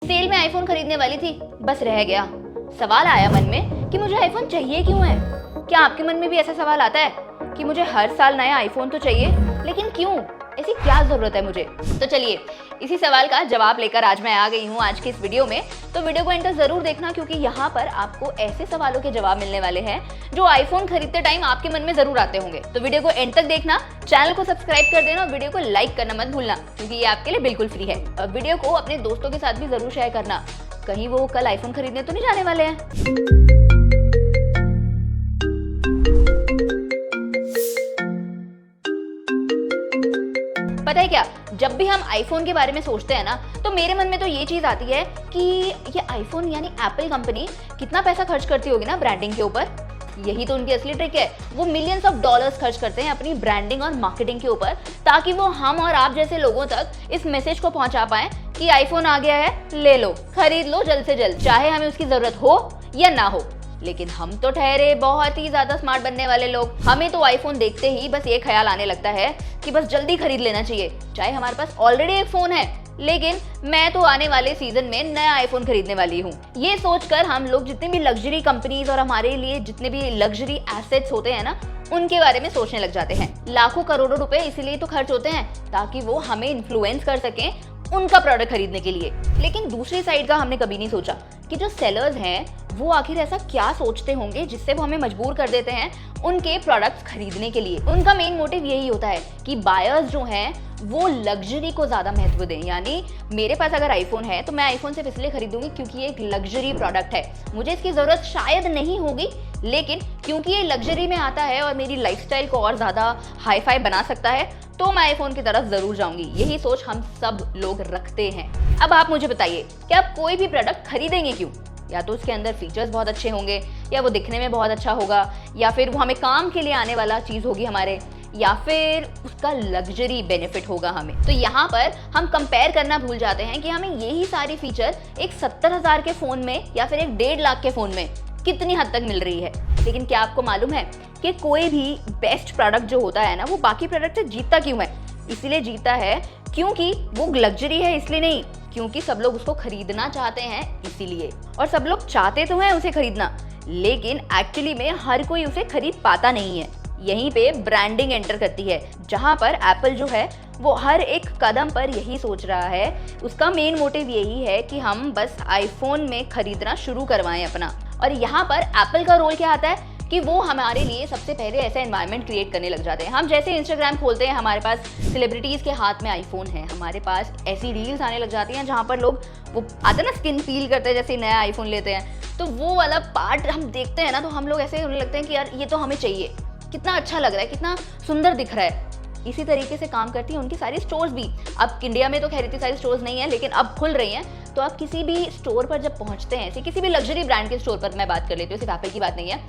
Cell में iPhone खरीदने वाली थी, बस रह गया। सवाल आया मन में कि मुझे आईफोन चाहिए क्यों है। क्या आपके मन में भी ऐसा सवाल आता है कि मुझे हर साल नया आईफोन तो चाहिए, लेकिन क्यों, ऐसी क्या जरूरत है मुझे। तो चलिए इसी सवाल का जवाब लेकर आज मैं आ गई हूँ आज की इस वीडियो में। तो वीडियो को एंड तक जरूर देखना, क्योंकि यहाँ पर आपको ऐसे सवालों के जवाब मिलने वाले हैं जो आईफोन खरीदते टाइम आपके मन में जरूर आते होंगे। तो वीडियो को एंड तक देखना, चैनल को सब्सक्राइब कर देना और वीडियो को लाइक करना मत भूलना, क्योंकि ये आपके लिए बिल्कुल फ्री है। और वीडियो को अपने दोस्तों के साथ भी जरूर शेयर करना, कहीं वो कल आईफोन खरीदने तो नहीं जाने वाले हैं। पता है क्या, जब भी हम आईफोन के बारे में सोचते हैं ना, तो मेरे मन में तो ये चीज आती है कि ये आईफोन यानी एप्पल कंपनी कितना पैसा खर्च करती होगी ना ब्रांडिंग के ऊपर। यही तो उनकी असली ट्रिक है। वो मिलियंस ऑफ डॉलर्स खर्च करते हैं अपनी ब्रांडिंग और मार्केटिंग के ऊपर, ताकि वो हम और आप जैसे लोगों तक इस मैसेज को पहुंचा पाए कि आईफोन आ गया है, ले लो, खरीद लो जल्द से जल्द, चाहे हमें उसकी जरूरत हो या ना हो। लेकिन हम तो ठहरे बहुत ही ज्यादा स्मार्ट बनने वाले लोग। हमें तो आईफोन देखते ही बस ये ख्याल आने लगता है कि बस जल्दी खरीद लेना चाहिए, चाहे हमारे पास ऑलरेडी एक फोन है। लेकिन मैं तो आने वाले सीजन में नया आईफोन खरीदने वाली हूँ। ये सोचकर हम लोग जितने भी लग्जरी कंपनीज और हमारे लिए जितने भी लग्जरी एसेट्स होते हैं ना, उनके बारे में सोचने लग जाते हैं। लाखों करोड़ों रुपए इसीलिए तो खर्च होते हैं ताकि वो हमें इन्फ्लुएंस कर सकें उनका प्रोडक्ट खरीदने के लिए। लेकिन दूसरी साइड का हमने कभी नहीं सोचा कि जो सेलर्स हैं वो आखिर ऐसा क्या सोचते होंगे जिससे वो हमें मजबूर कर देते हैं उनके प्रोडक्ट्स खरीदने के लिए। उनका मेन मोटिव यही होता है कि बायर्स जो हैं वो लग्जरी को ज्यादा महत्व दें। यानी मेरे पास अगर आईफोन है तो मैं आईफोन सिर्फ इसलिए खरीदूंगी क्योंकि ये एक लग्जरी प्रोडक्ट है, मुझे इसकी जरूरत शायद नहीं होगी, लेकिन क्योंकि ये लग्जरी में आता है और मेरी लाइफस्टाइल को और ज्यादा हाई फाई बना सकता है, तो मैं आईफोन की तरफ जरूर जाऊंगी। यही सोच हम सब लोग रखते हैं। अब आप मुझे बताइए कि आप कोई भी प्रोडक्ट खरीदेंगे क्यों? या तो उसके अंदर फीचर्स बहुत अच्छे होंगे, या वो दिखने में बहुत अच्छा होगा, या फिर वो हमें काम के लिए आने वाला चीज होगी हमारे, या फिर उसका लग्जरी बेनिफिट होगा हमें। तो यहाँ पर हम कंपेयर करना भूल जाते हैं कि हमें यही सारी फीचर एक 70,000 के फोन में या फिर एक 1.5 लाख के फोन में कितनी हद तक मिल रही है। लेकिन क्या आपको मालूम है कि कोई भी बेस्ट प्रोडक्ट जो होता है ना, वो बाकी प्रोडक्ट से जीतता क्यों है? इसीलिए जीतता है क्योंकि वो लग्जरी है, इसलिए नहीं, क्योंकि सब लोग उसको खरीदना चाहते हैं इसीलिए। और सब लोग चाहते तो हैं उसे खरीदना, लेकिन एक्चुअली में हर कोई उसे खरीद पाता नहीं है। यहीं पे ब्रांडिंग एंटर करती है, जहां पर एप्पल जो है वो हर एक कदम पर यही सोच रहा है। उसका मेन मोटिव यही है कि हम बस आईफोन में खरीदना शुरू करवाएं अपना। और यहाँ पर एप्पल का रोल क्या आता है कि वो हमारे लिए सबसे पहले ऐसा एनवायरनमेंट क्रिएट करने लग जाते हैं। हम जैसे इंस्टाग्राम खोलते हैं, हमारे पास सेलिब्रिटीज के हाथ में आईफोन है, हमारे पास ऐसी रील्स आने लग जाती हैं जहाँ पर लोग वो आते हैं ना, स्किन फील करते हैं जैसे नया आईफोन लेते हैं, तो वो वाला पार्ट हम देखते हैं ना, तो हम लोग ऐसे होने लगते हैं कि यार ये तो हमें चाहिए, कितना अच्छा लग रहा है, कितना सुंदर दिख रहा है। इसी तरीके से काम करती हैं उनकी सारी स्टोर्स भी। अब इंडिया में तो खैर इतनी सारी स्टोर्स नहीं है, लेकिन अब खुल रही हैं। तो आप किसी भी स्टोर पर जब पहुंचते हैं, किसी भी लग्जरी ब्रांड के स्टोर पर मैं बात कर लेती हूँ, सिर्फ एप्पल की बात नहीं है,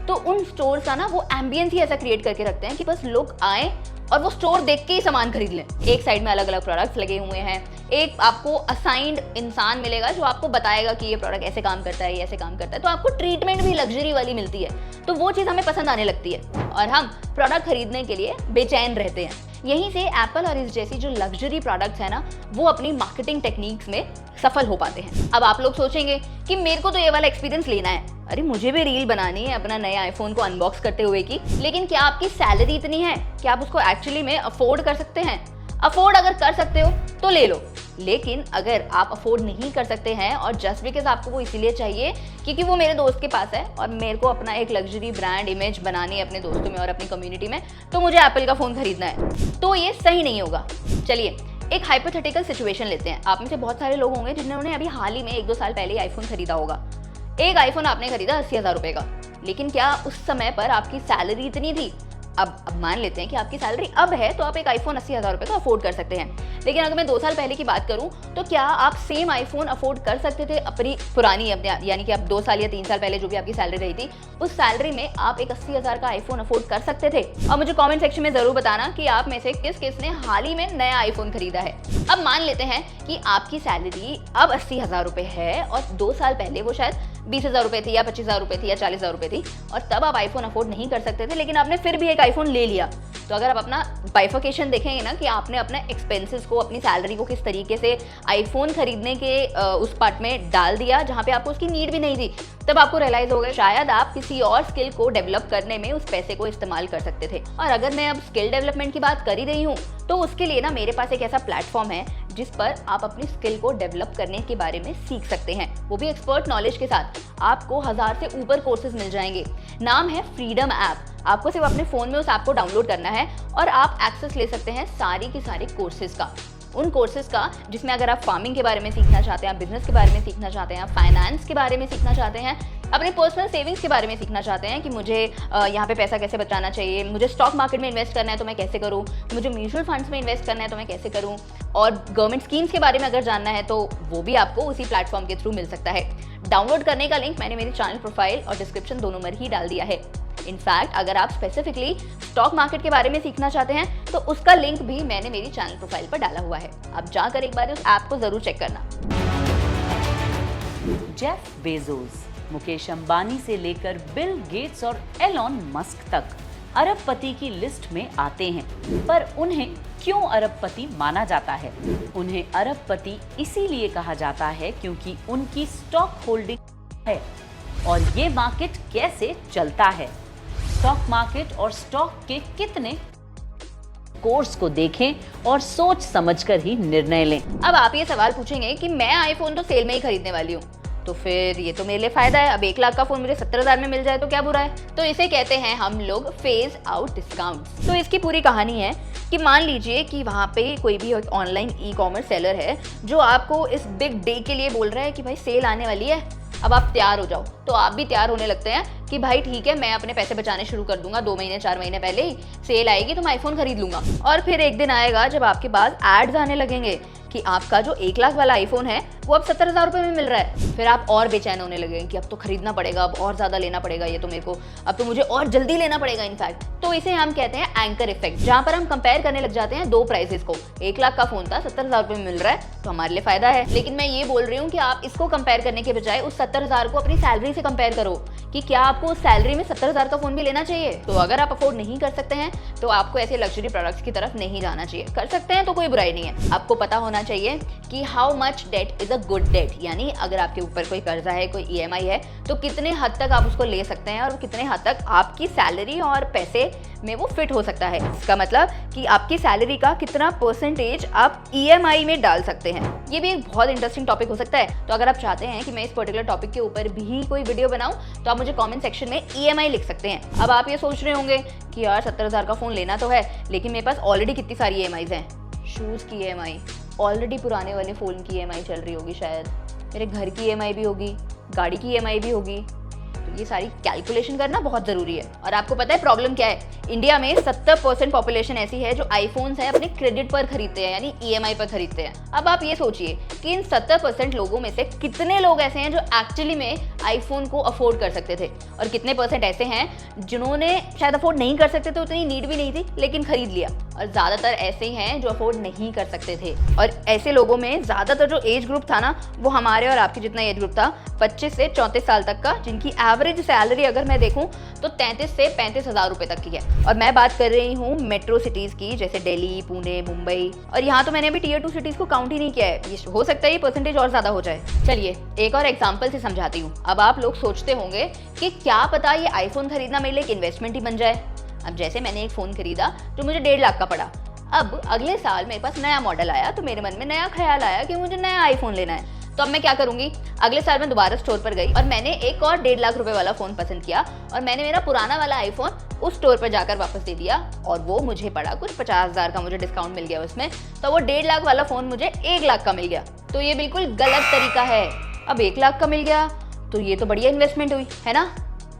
तो उन स्टोर्स का ना वो एम्बियंस ही ऐसा क्रिएट करके रखते हैं कि बस लोग आए और वो स्टोर देख के ही सामान खरीद लें। एक साइड में अलग अलग प्रोडक्ट्स लगे हुए हैं, एक आपको असाइंड इंसान मिलेगा जो आपको बताएगा कि ये प्रोडक्ट ऐसे काम करता है, ये ऐसे काम करता है, तो आपको ट्रीटमेंट भी लग्जरी वाली मिलती है। तो वो चीज़ हमें पसंद आने लगती है और हम प्रोडक्ट खरीदने के लिए बेचैन रहते हैं। यहीं से एप्पल और इस जैसी जो लग्जरी प्रोडक्ट्स है ना, वो अपनी मार्केटिंग टेक्निक्स में सफल हो पाते हैं। अब आप लोग सोचेंगे कि मेरे को तो ये वाला एक्सपीरियंस लेना है, अरे मुझे भी रील बनानी है अपना नए आईफोन को अनबॉक्स करते हुए की। लेकिन क्या आपकी सैलरी इतनी है कि आप उसको एक्चुअली में अफोर्ड कर सकते हैं? अफोर्ड अगर कर सकते हो तो ले लो, लेकिन अगर आप अफोर्ड नहीं कर सकते हैं और जस्ट बिकॉज आपको वो इसीलिए चाहिए क्योंकि वो मेरे दोस्त के पास है और मेरे को अपना एक लग्जरी ब्रांड इमेज बनानी है अपने दोस्तों में और अपनी कम्युनिटी में, तो मुझे एप्पल का फोन खरीदना है, तो ये सही नहीं होगा। चलिए एक हाइपोथेटिकल सिचुएशन लेते हैं। आप में से बहुत सारे लोग होंगे जिन्होंने अभी हाल ही में 1-2 साल पहले आईफोन खरीदा होगा। एक आईफोन आपने खरीदा 80,000 रुपए का, लेकिन क्या उस समय पर आपकी सैलरी इतनी थी? अब मान लेते हैं कि आपकी सैलरी अब है तो आप एक आईफोन 80,000 रुपए का अफोर्ड कर सकते हैं। लेकिन अगर मैं 2 साल पहले की बात करूं तो क्या आप सेम आईफोन अफोर्ड कर सकते थे अपनी पुरानी यानी कि आप 2 साल या 3 साल पहले जो भी आपकी सैलरी रही थी, उस सैलरी में आप एक 80,000 का आईफोन अफोर्ड कर सकते थे? और मुझे कमेंट सेक्शन में जरूर बताना कि आप में से किस किस ने हाल ही में नया आईफोन खरीदा है। अब मान लेते हैं कि आपकी सैलरी अब 80,000 रुपए है और 2 साल पहले वो शायद 20,000 रुपए थी या 25,000 रुपए थी या 40,000 रुपए थी, और तब आप आईफोन अफोर्ड नहीं कर सकते थे, लेकिन आपने फिर भी एक आईफोन ले लिया। तो अगर आप अपना बाइफर्केशन देखेंगे ना कि आपने अपने एक्सपेंसेस को उसको अपनी सैलरी को किस तरीके से आईफोन खरीदने के उस पार्ट में डाल दिया जहाँ पे आपको उसकी नीड भी नहीं थी, तब आपको रियलाइज हो गया शायद आप किसी और स्किल को डेवलप करने में उस पैसे को इस्तेमाल कर सकते थे। और अगर मैं अब स्किल डेवलपमेंट की बात कर ही रही हूँ तो उसके लिए ना मेरे पास एक ऐसा प्लेटफॉर्म है जिस पर आप अपनी स्किल को डेवलप करने के बारे में सीख सकते हैं, वो भी एक्सपर्ट नॉलेज के साथ। आपको 1000 से ऊपर कोर्सेज मिल जाएंगे। नाम है फ्रीडम ऐप। आपको सिर्फ अपने फोन में उस ऐप को डाउनलोड करना है और आप एक्सेस ले सकते हैं सारी की सारी कोर्सेज का, उन कोर्सेज का जिसमें अगर आप फार्मिंग के बारे में सीखना चाहते हैं, आप बिजनेस के बारे में सीखना चाहते हैं, आप फाइनेंस के बारे में सीखना चाहते हैं, अपने पर्सनल सेविंग्स के बारे में सीखना चाहते हैं कि मुझे यहाँ पे पैसा कैसे बचाना चाहिए, मुझे स्टॉक मार्केट में इन्वेस्ट करना है तो मैं कैसे करूँ, मुझे म्यूचुअल फंड्स में इन्वेस्ट करना है तो मैं कैसे करूँ, और गवर्नमेंट स्कीम्स के बारे में अगर जानना है तो वो भी आपको उसी प्लेटफॉर्म के थ्रू मिल सकता है। डाउनलोड करने का लिंक मैंने मेरे चैनल प्रोफाइल और डिस्क्रिप्शन दोनों में ही डाल दिया है। इनफैक्ट अगर आप स्पेसिफिकली स्टॉक मार्केट के बारे में सीखना चाहते हैं तो उसका लिंक भी मैंने मेरी चैनल प्रोफाइल पर डाला हुआ है। आप जाकर एक बार उस ऐप को जरूर चेक करना। जेफ बेजोस, मुकेश अंबानी से लेकर बिल गेट्स और एलॉन मस्क तक अरबपति की लिस्ट में आते हैं, पर उन्हें क्यों अरबपति माना जाता है? उन्हें अरबपति इसीलिए कहा जाता है क्योंकि उनकी स्टॉक होल्डिंग है। और ये मार्केट कैसे चलता है? स्टॉक मार्केट और स्टॉक के कितने कोर्स को देखें और सोच समझकर ही निर्णय लें। अब आप ये सवाल पूछेंगे कि मैं आईफोन तो सेल में ही खरीदने वाली हूँ, तो फिर ये तो मेरे लिए फायदा है। अब 1 लाख का फोन मुझे 70,000 में मिल जाए तो क्या बुरा है? तो इसे कहते हैं हम लोग फेज आउट डिस्काउंट। तो इसकी पूरी कहानी है कि मान लीजिए कि वहाँ पे कोई भी ऑनलाइन ई-कॉमर्स सेलर है जो आपको इस बिग डे के लिए बोल रहा है कि भाई सेल आने वाली है, अब आप तैयार हो जाओ। तो आप भी तैयार होने लगते हैं कि भाई ठीक है, मैं अपने पैसे बचाने शुरू कर दूंगा, 2 महीने 4 महीने पहले ही सेल आएगी तो मैं आईफोन खरीद लूंगा। और फिर एक दिन आएगा जब आपके पास एड्स आने लगेंगे कि आपका जो 1 लाख वाला आईफोन है वो अब 70,000 रुपये में मिल रहा है। फिर आप और बेचैन होने लगेंगे कि अब तो खरीदना पड़ेगा, अब और ज्यादा लेना पड़ेगा, ये तो मेरे को अब तो मुझे और जल्दी लेना पड़ेगा इनफैक्ट। तो इसे हम कहते हैं एंकर इफेक्ट, जहां पर हम कंपेयर करने लग जाते हैं 2 प्राइसेस को। 1 लाख का फोन था, 70,000 रुपये में मिल रहा है तो हमारे लिए फायदा है। लेकिन मैं ये बोल रही हूँ कि आप इसको कंपेयर करने के बजाय उस 70,000 को अपनी सैलरी से कंपेयर करो कि क्या आपको उस सैलरी में 70,000 का फोन भी लेना चाहिए। तो अगर आप अफोर्ड नहीं कर सकते हैं तो आपको ऐसे लग्जरी प्रोडक्ट्स की तरफ नहीं जाना चाहिए। कर सकते हैं तो कोई बुराई नहीं है। आपको पता होना चाहिए कि how much debt is a good debt, यानी अगर आपके ऊपर कोई कर्जा है, कोई ईएमआई है, तो कितने हद तक आप उसको ले सकते हैं और कितने हद तक आपकी सैलरी और पैसे में वो फिट हो सकता है। इसका मतलब कि आपकी सैलरी का कितना परसेंटेज आप ईएमआई में डाल सकते हैं। ये भी एक बहुत इंटरेस्टिंग टॉपिक हो सकता है। तो अगर आप चाहते हैं कि मैं इस पर्टिकुलर टॉपिक के ऊपर भी कोई वीडियो बनाऊं तो आप मुझे कमेंट सेक्शन में ईएमआई लिख सकते हैं। अब आप ये सोच रहे होंगे कि यार 70,000 का फोन लेना तो है, लेकिन मेरे पास ऑलरेडी कितनी सारी ईएमआईज हैं। शूज की ईएमआई, ऑलरेडी पुराने वाले फोन की ईएमआई चल रही होगी, शायद मेरे घर की ईएमआई भी होगी, गाड़ी की ईएमआई भी होगी। तो ये सारी कैलकुलेशन करना बहुत जरूरी है। और आपको पता है प्रॉब्लम क्या है? इंडिया में 70% पॉपुलेशन ऐसी है जो आईफोन्स है अपने क्रेडिट पर खरीदते हैं, यानी ईएमआई पर खरीदते हैं। अब आप ये सोचिए कि इन 70% लोगों में से कितने लोग ऐसे हैं जो एक्चुअली में आईफोन को अफोर्ड कर सकते थे, और कितने परसेंट ऐसे हैं जिन्होंने शायद अफोर्ड नहीं कर सकते थे, उतनी नीड भी नहीं थी लेकिन खरीद लिया। और ज्यादातर ऐसे ही हैं जो अफोर्ड नहीं कर सकते थे। और ऐसे लोगों में ज्यादातर जो एज ग्रुप था ना, वो हमारे और आपके जितना एज ग्रुप था, 25 से 34 साल तक का, जिनकी एवरेज सैलरी अगर मैं देखूं तो 33 से 35,000 रुपए तक की है। और मैं बात कर रही हूँ मेट्रो सिटीज की, जैसे दिल्ली, पुणे, मुंबई। और यहाँ तो मैंने अभी टियर 2 सिटीज को काउंट ही नहीं किया है। ये हो सकता है ये परसेंटेज और ज्यादा हो जाए। चलिए एक और एग्जांपल से समझाती हूँ। अब आप लोग सोचते होंगे कि क्या पता ये आईफोन खरीदना मेरे लिए एक इन्वेस्टमेंट ही बन जाए। अब जैसे मैंने एक फोन खरीदा जो मुझे 1.5 लाख का पड़ा। अब अगले साल मेरे पास नया मॉडल आया तो मेरे मन में नया ख्याल आया कि मुझे नया आईफोन लेना है। तो अब मैं क्या करूंगी? अगले साल मैं दोबारा स्टोर पर गई और मैंने एक और 1.5 लाख रुपए वाला फोन पसंद किया और मैंने मेरा पुराना वाला आईफोन उस स्टोर पर जाकर वापस दे दिया और वो मुझे पड़ा कुछ 50,000 का, मुझे डिस्काउंट मिल गया उसमें। तो वो 1.5 लाख वाला फोन मुझे 1 लाख का मिल गया। तो ये बिल्कुल गलत तरीका है। अब 1 लाख का मिल गया तो ये तो बढ़िया इन्वेस्टमेंट हुई है ना?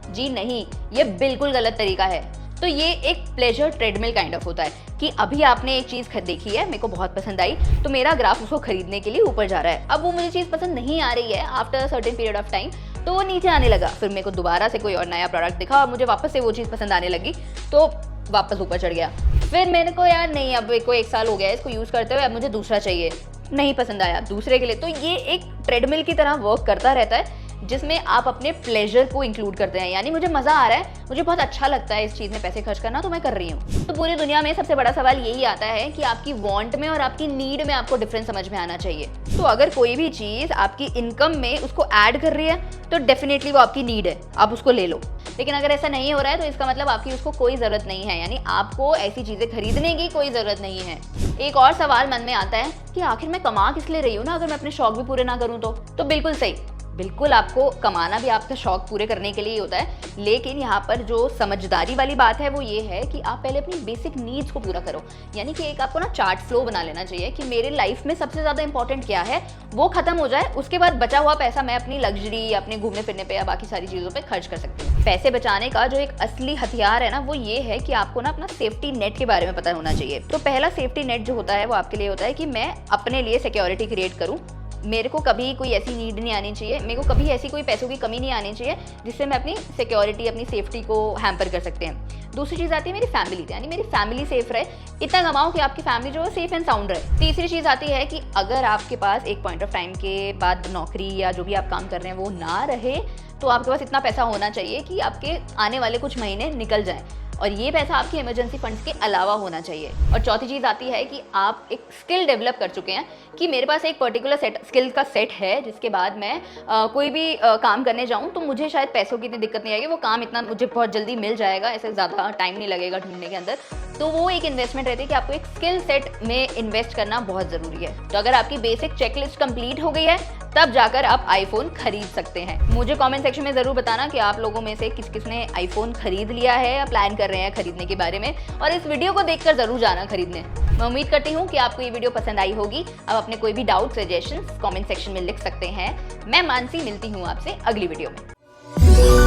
जी नहीं, ये बिल्कुल गलत तरीका है। तो ये एक प्लेजर ट्रेडमिल काइंड ऑफ होता है कि अभी आपने एक चीज देखी है, मेरे को बहुत पसंद आई, तो मेरा ग्राफ उसको खरीदने के लिए ऊपर जा रहा है। अब वो मुझे चीज पसंद नहीं आ रही है after a certain period of time, तो वो नीचे आने लगा। फिर मेरे को दोबारा से कोई और नया प्रोडक्ट दिखा और मुझे वापस से वो चीज पसंद आने लगी तो वापस ऊपर चढ़ गया। फिर मेरे को यार नहीं, अब को 1 साल हो गया है इसको यूज करते हुए, अब मुझे दूसरा चाहिए, नहीं पसंद आया दूसरे के लिए। तो ये एक ट्रेडमिल की तरह वर्क करता रहता है जिसमें आप अपने प्लेजर को इंक्लूड करते हैं, यानी मुझे मजा आ रहा है, मुझे बहुत अच्छा लगता है इस चीज में पैसे खर्च करना, तो मैं कर रही हूँ। तो पूरी दुनिया में सबसे बड़ा सवाल यही आता है कि आपकी वांट में और आपकी नीड में आपको डिफरेंस समझ में आना चाहिए। तो अगर कोई भी चीज आपकी इनकम में उसको ऐड कर रही है तो डेफिनेटली वो आपकी नीड है, आप उसको ले लो। लेकिन अगर ऐसा नहीं हो रहा है तो इसका मतलब आपकी उसको कोई ज़रूरत नहीं है, यानी आपको ऐसी चीज़ें खरीदने की कोई ज़रूरत नहीं है। एक और सवाल मन में आता है कि आखिर मैं कमा किस लिए रही हूँ ना, अगर मैं अपने शौक भी पूरे ना करूँ तो बिल्कुल सही, बिल्कुल आपको कमाना भी आपका शौक पूरे करने के लिए ही होता है। लेकिन यहाँ पर जो समझदारी वाली बात है वो ये है कि आप पहले अपनी बेसिक नीड्स को पूरा करो, यानी कि एक आपको ना चार्ट फ्लो बना लेना चाहिए कि मेरे लाइफ में सबसे ज़्यादा इंपॉर्टेंट क्या है, वो खत्म हो जाए, उसके बाद बचा हुआ पैसा मैं अपनी लग्जरी, अपने घूमने फिरने पे या बाकी सारी चीज़ों पे खर्च कर सकती हूँ। पैसे बचाने का जो एक असली हथियार है ना वो ये है कि आपको ना अपना सेफ्टी नेट के बारे में पता होना चाहिए। तो पहला सेफ्टी नेट जो होता है वो आपके लिए होता है कि मैं अपने लिए सिक्योरिटी क्रिएट करूँ, मेरे को कभी कोई ऐसी नीड नहीं आनी चाहिए, मेरे को कभी ऐसी कोई पैसों की कमी नहीं आनी चाहिए जिससे मैं अपनी सिक्योरिटी, अपनी सेफ्टी को हैम्पर कर सकते हैं। दूसरी चीज़ आती है मेरी फैमिली, यानी मेरी फैमिली सेफ रहे, इतना कमाओ कि आपकी फैमिली जो है सेफ एंड साउंड रहे। तीसरी चीज़ आती है कि अगर आपके पास एक पॉइंट ऑफ टाइम के बाद नौकरी या जो भी आप काम कर रहे हैं वो ना रहे तो आपके पास इतना पैसा होना चाहिए कि आपके आने वाले कुछ महीने निकल जाएं, और ये पैसा आपके इमरजेंसी फंड्स के अलावा होना चाहिए। और चौथी चीज़ आती है कि आप एक स्किल डेवलप कर चुके हैं कि मेरे पास एक पर्टिकुलर स्किल का सेट है जिसके बाद मैं कोई भी काम करने जाऊं तो मुझे शायद पैसों की इतनी दिक्कत नहीं आएगी, वो काम इतना मुझे बहुत जल्दी मिल जाएगा, ऐसे ज़्यादा टाइम नहीं लगेगा ढूंढने के अंदर। तो वो एक इन्वेस्टमेंट रहती है कि आपको एक स्किल सेट में इन्वेस्ट करना बहुत ज़रूरी है। तो अगर आपकी बेसिक चेकलिस्ट कंप्लीट हो गई है तब जाकर आप आईफोन खरीद सकते हैं। मुझे कमेंट सेक्शन में ज़रूर बताना कि आप लोगों में से किस किस ने आईफोन खरीद लिया है या प्लान कर रहे हैं खरीदने के बारे में, और इस वीडियो को देखकर ज़रूर जाना खरीदने। मैं उम्मीद करती हूँ कि आपको ये वीडियो पसंद आई होगी। अब अपने कोई भी डाउट, सजेशंस कमेंट सेक्शन में लिख सकते हैं। मैं मानसी मिलती हूँ आपसे अगली वीडियो में।